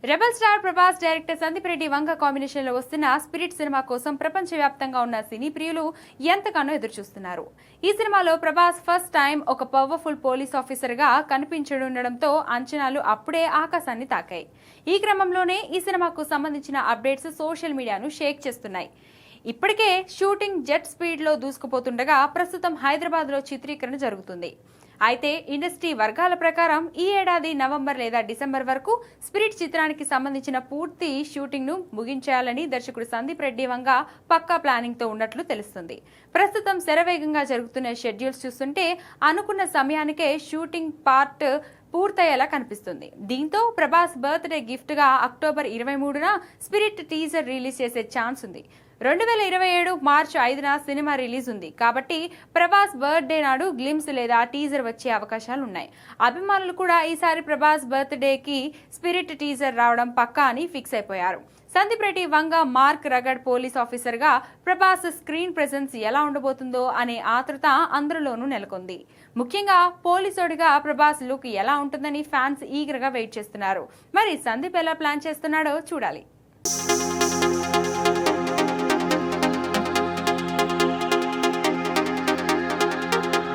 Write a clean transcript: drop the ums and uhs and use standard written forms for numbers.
Rebel star Prabhas director Sandeep Reddy Vanga combination లో వస్తున్న spirit cinema కోసం ప్రపంచవ్యాప్తంగా ఉన్న సినీ ప్రియులు ఎంతగానో ఎదురుచూస్తున్నారు. ఈ సినిమాలో ప్రభాస్ ఫస్ట్ టైం ఒక పవర్ఫుల్ పోలీస్ ఆఫీసర్ గా కనిపించనుండడంతో అంచనాలు అప్పుడే ఆకాశాన్ని తాకాయి. ఈ క్రమంలోనే ఈ సినిమాకు సంబంధించిన అప్డేట్స్ సోషల్ మీడియాను షేక్ చేస్తున్నాయి. ఇప్పటికే షూటింగ్ జెట్ స్పీడ్ లో దూసుకుపోతుండగా ప్రస్తుతం హైదరాబాద్ లో చిత్రీకరణ జరుగుతుంది. అయితే ఇండస్ట్రీ వర్గాల ప్రకారం ఈ ఏడాది నవంబర్ లేదా డిసెంబర్ వరకు స్పిరిట్ చిత్రానికి సంబంధించిన పూర్తి షూటింగ్ ను ముగించేయాలని దర్శకుడు సందీప్ రెడ్డి వంగ పక్కా ప్లానింగ్ తో ఉన్నట్లు తెలుస్తుంది. ప్రస్తుతం శరవేగంగా జరుగుతున్న షెడ్యూల్స్ చూస్తుంటే అనుకున్న సమయానికే షూటింగ్ పార్ట్ పూర్తయ్యేలా కనిపిస్తుంది. దీంతో ప్రభాస్ బర్త్డే గిఫ్ట్ గా అక్టోబర్ 23న స్పిరిట్ టీజర్ రిలీజ్ చేసే ఛాన్స్ ఉంది. 2027 మార్చి 5న సినిమా రిలీజ్ ఉంది కాబట్టి ప్రభాస్ బర్త్డే నాడు గ్లిమ్స్ లేదా టీజర్ వచ్చే అవకాశాలు ఉన్నాయి. అభిమానులు కూడా ఈసారి ప్రభాస్ బర్త్డేకి స్పిరిట్ టీజర్ రావడం పక్కా అని ఫిక్స్ అయిపోయారు. సందీప్ రెడ్డి వంగ మార్క్ రగడ్ పోలీస్ ఆఫీసర్ గా ప్రభాస్ స్క్రీన్ ప్రెజెన్స్ ఎలా ఉండబోతుందో అనే ఆతృత అందరిలోనూ నెలకొంది. ముఖ్యంగా పోలీసుడిగా ప్రభాస్ లుక్ ఎలా ఉంటుందని ఫ్యాన్స్ ఈగర్ గా వెయిట్ చేస్తున్నారు. మరి సందీప్ ఎలా ప్లాన్ చేస్తున్నాడో చూడాలి.